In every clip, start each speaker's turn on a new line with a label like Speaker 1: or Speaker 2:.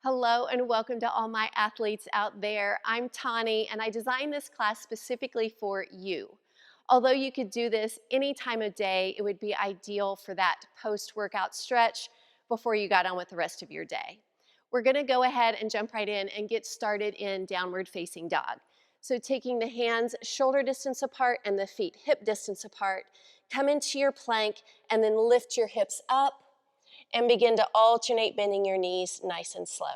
Speaker 1: Hello and welcome to all my athletes out there. I'm Tauni and I designed this class specifically for you. Although you could do this any time of day, it would be ideal for that post-workout stretch before you got on with the rest of your day. We're going to go ahead and jump right in and get started in downward facing dog. So taking the hands shoulder distance apart and the feet hip distance apart, come into your plank and then lift your hips up and begin to alternate bending your knees nice and slow.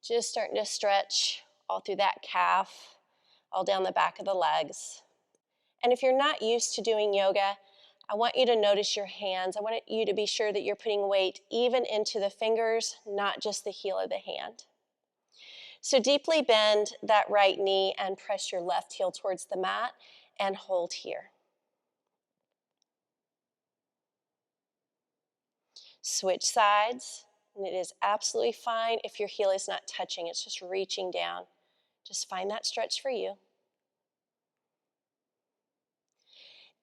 Speaker 1: Just starting to stretch all through that calf, all down the back of the legs. And if you're not used to doing yoga, I want you to notice your hands. I want you to be sure that you're putting weight even into the fingers, not just the heel of the hand. So deeply bend that right knee and press your left heel towards the mat and hold here. Switch sides, and it is absolutely fine if your heel is not touching, it's just reaching down. Just find that stretch for you.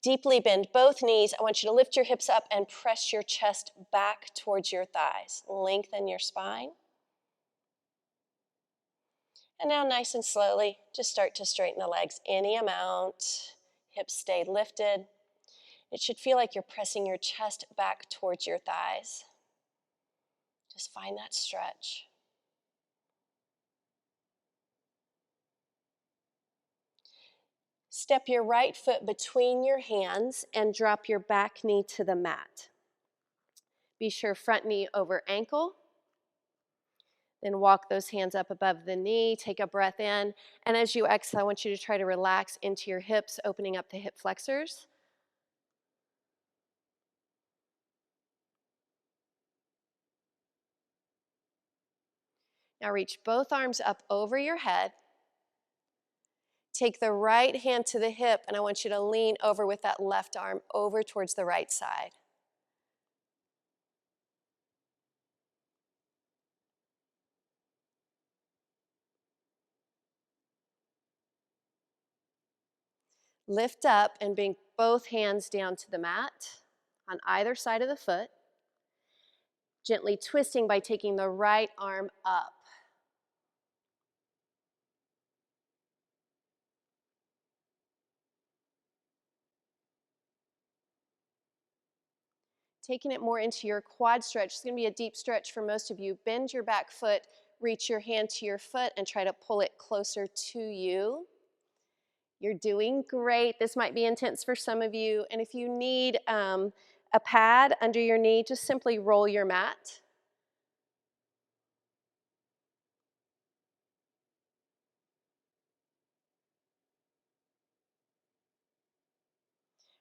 Speaker 1: Deeply bend both knees. I want you to lift your hips up and press your chest back towards your thighs. Lengthen your spine. And now nice and slowly, just start to straighten the legs any amount. Hips stay lifted. It should feel like you're pressing your chest back towards your thighs. Just find that stretch. Step your right foot between your hands and drop your back knee to the mat. Be sure front knee over ankle. Then walk those hands up above the knee, take a breath in, and as you exhale, I want you to try to relax into your hips, opening up the hip flexors. Now reach both arms up over your head. Take the right hand to the hip, and I want you to lean over with that left arm over towards the right side. Lift up and bring both hands down to the mat on either side of the foot, gently twisting by taking the right arm up. Taking it more into your quad stretch. It's going to be a deep stretch for most of you. Bend your back foot, reach your hand to your foot, and try to pull it closer to you. You're doing great. This might be intense for some of you. And if you need a pad under your knee, just simply roll your mat.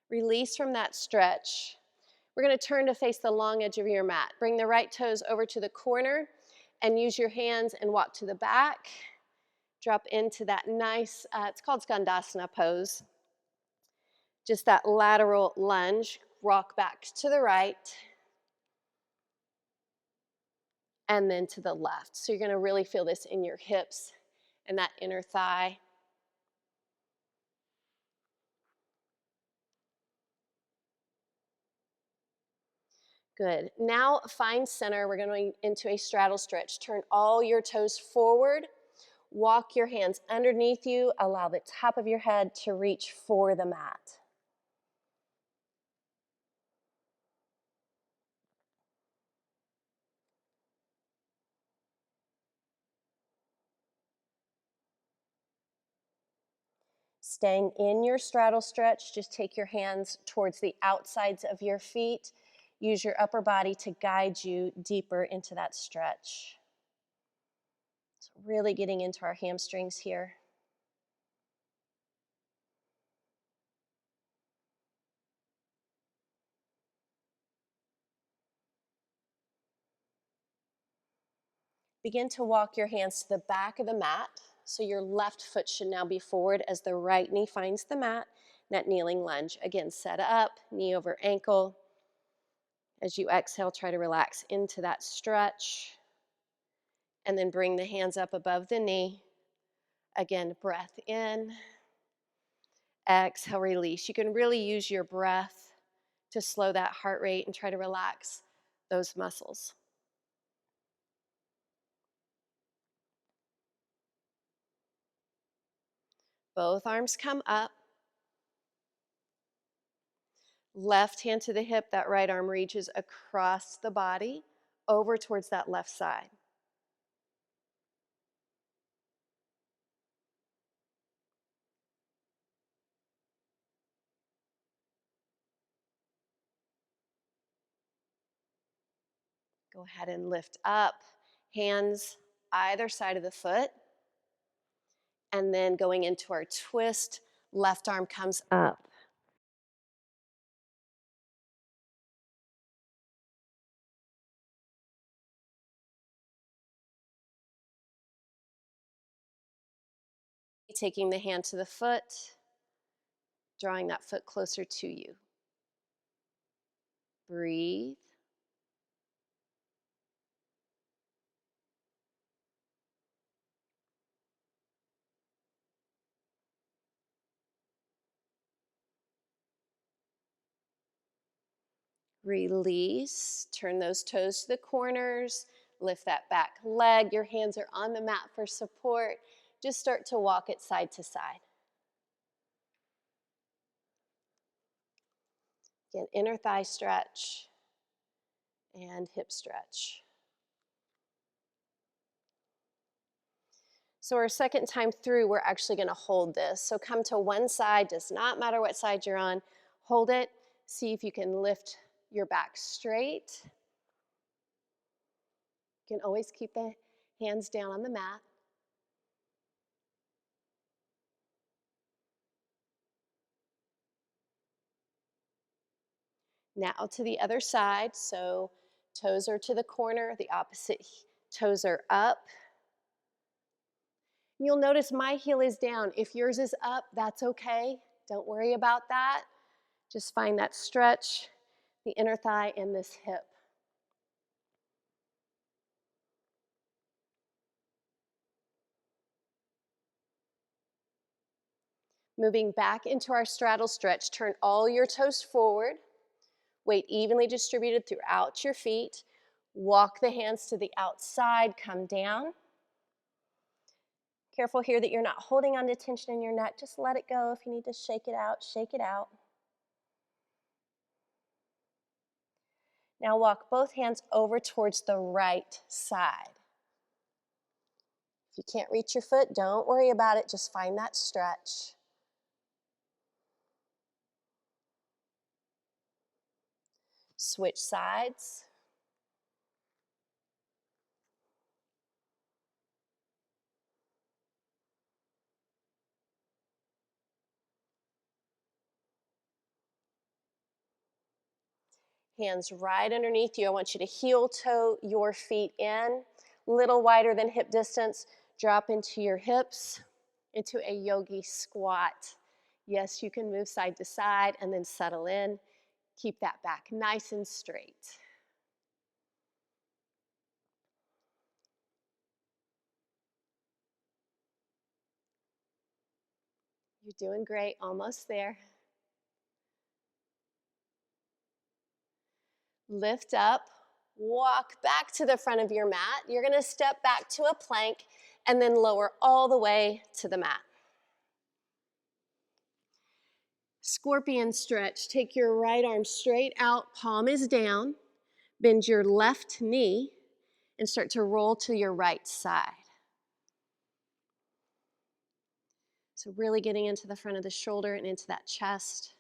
Speaker 1: Release from that stretch. We're going to turn to face the long edge of your mat. Bring the right toes over to the corner and use your hands and walk to the back. Drop into that nice, it's called Skandasana pose. Just that lateral lunge. Rock back to the right and then to the left. So you're going to really feel this in your hips and that inner thigh. Good. Now find center. We're going into a straddle stretch. Turn all your toes forward. Walk your hands underneath you. Allow the top of your head to reach for the mat. Staying in your straddle stretch, just take your hands towards the outsides of your feet. Use your upper body to guide you deeper into that stretch. So really getting into our hamstrings here. Begin to walk your hands to the back of the mat. So your left foot should now be forward as the right knee finds the mat. That kneeling lunge. Again, set up, knee over ankle. As you exhale, try to relax into that stretch. And then bring the hands up above the knee. Again, breath in. Exhale, release. You can really use your breath to slow that heart rate and try to relax those muscles. Both arms come up. Left hand to the hip, that right arm reaches across the body, over towards that left side. Go ahead and lift up, hands either side of the foot. And then going into our twist, left arm comes up. Taking the hand to the foot, drawing that foot closer to you. Breathe. Release. Turn those toes to the corners. Lift that back leg. Your hands are on the mat for support. Just start to walk it side to side. Again, inner thigh stretch and hip stretch. So our second time through, we're actually going to hold this. So come to one side, does not matter what side you're on. Hold it. See if you can lift your back straight. You can always keep the hands down on the mat. Now to the other side. So toes are to the corner, the opposite toes are up. You'll notice my heel is down. If yours is up, that's okay. Don't worry about that. Just find that stretch, the inner thigh and this hip. Moving back into our straddle stretch, turn all your toes forward. Weight evenly distributed throughout your feet. Walk the hands to the outside, come down. Careful here that you're not holding on to tension in your neck. Just let it go. If you need to shake it out, shake it out. Now walk both hands over towards the right side. If you can't reach your foot, don't worry about it. Just find that stretch. Switch sides. Hands right underneath you. I want you to heel toe your feet in, little wider than hip distance. Drop into your hips, into a yogi squat. Yes, you can move side to side and then settle in. Keep that back nice and straight. You're doing great, almost there. Lift up, walk back to the front of your mat. You're gonna step back to a plank and then lower all the way to the mat. Scorpion stretch. Take your right arm straight out, palm is down. Bend your left knee and start to roll to your right side. So really getting into the front of the shoulder and into that chest.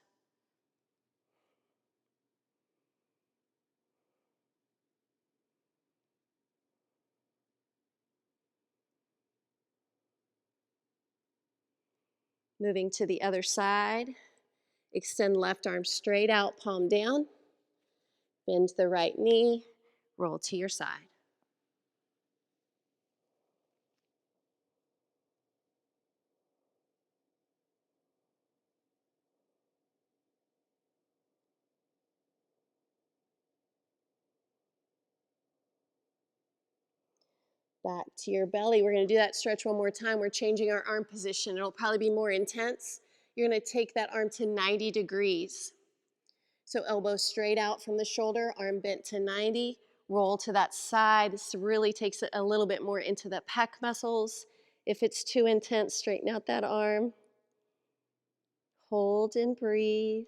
Speaker 1: Moving to the other side. Extend left arm straight out, palm down. Bend the right knee, roll to your side. Back to your belly. We're going to do that stretch one more time. We're changing our arm position. It'll probably be more intense. You're going to take that arm to 90 degrees. So elbow straight out from the shoulder, arm bent to 90. Roll to that side. This really takes it a little bit more into the pec muscles. If it's too intense, straighten out that arm. Hold and breathe.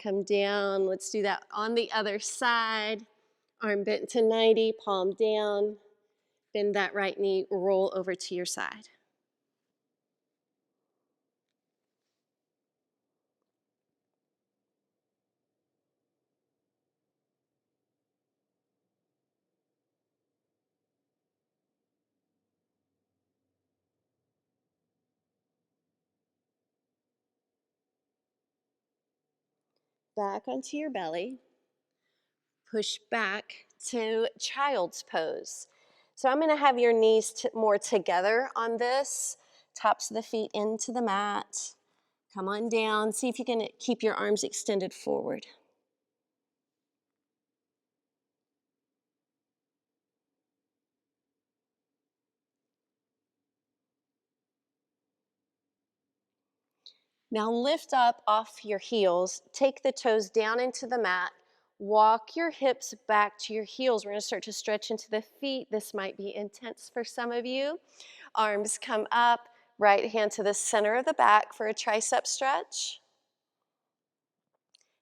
Speaker 1: Come down. Let's do that on the other side. Arm bent to 90, palm down. Bend that right knee, roll over to your side. Back onto your belly. Push back to child's pose. So I'm going to have your knees more together on this. Tops of the feet into the mat. Come on down. See if you can keep your arms extended forward. Now lift up off your heels. Take the toes down into the mat. Walk your hips back to your heels. We're going to start to stretch into the feet. This might be intense for some of you. Arms come up. Right hand to the center of the back for a tricep stretch.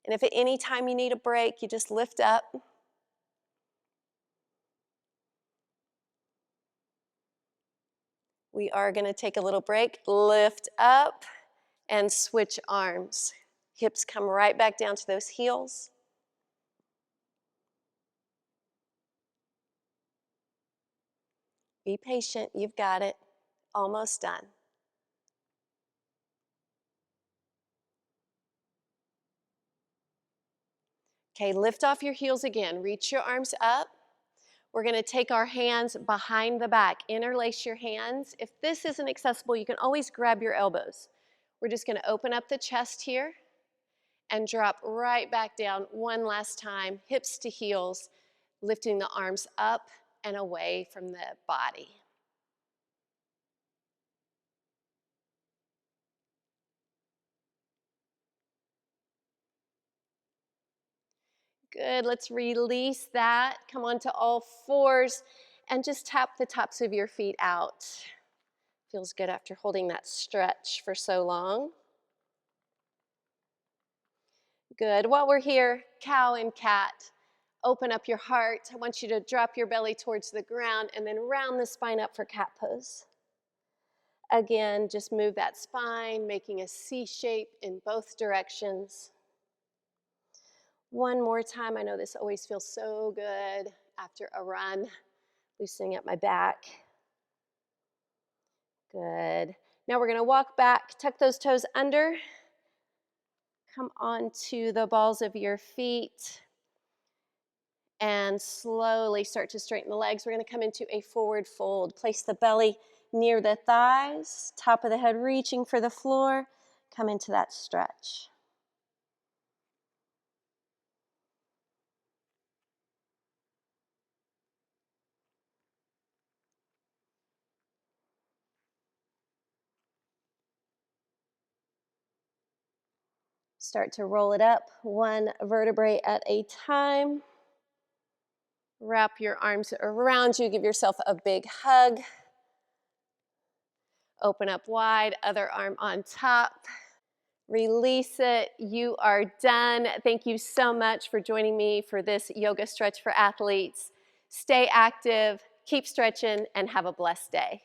Speaker 1: And if at any time you need a break, you just lift up. We are going to take a little break. Lift up and switch arms. Hips come right back down to those heels. Be patient. You've got it. Almost done. Okay, lift off your heels again. Reach your arms up. We're going to take our hands behind the back. Interlace your hands. If this isn't accessible, you can always grab your elbows. We're just going to open up the chest here and drop right back down one last time, hips to heels, lifting the arms up and away from the body. Good, let's release that. Come on to all fours and just tap the tops of your feet out. Feels good after holding that stretch for so long. Good, while we're here, cow and cat. Open up your heart. I want you to drop your belly towards the ground and then round the spine up for cat pose. Again, just move that spine, making a C shape in both directions. One more time. I know this always feels so good after a run. Loosening up my back. Good. Now we're going to walk back, tuck those toes under. Come onto the balls of your feet. And slowly start to straighten the legs. We're going to come into a forward fold. Place the belly near the thighs, top of the head reaching for the floor. Come into that stretch. Start to roll it up one vertebrae at a time. Wrap your arms around you. Give yourself a big hug. Open up wide, other arm on top. Release it. You are done. Thank you so much for joining me for this yoga stretch for athletes. Stay active, keep stretching, and have a blessed day.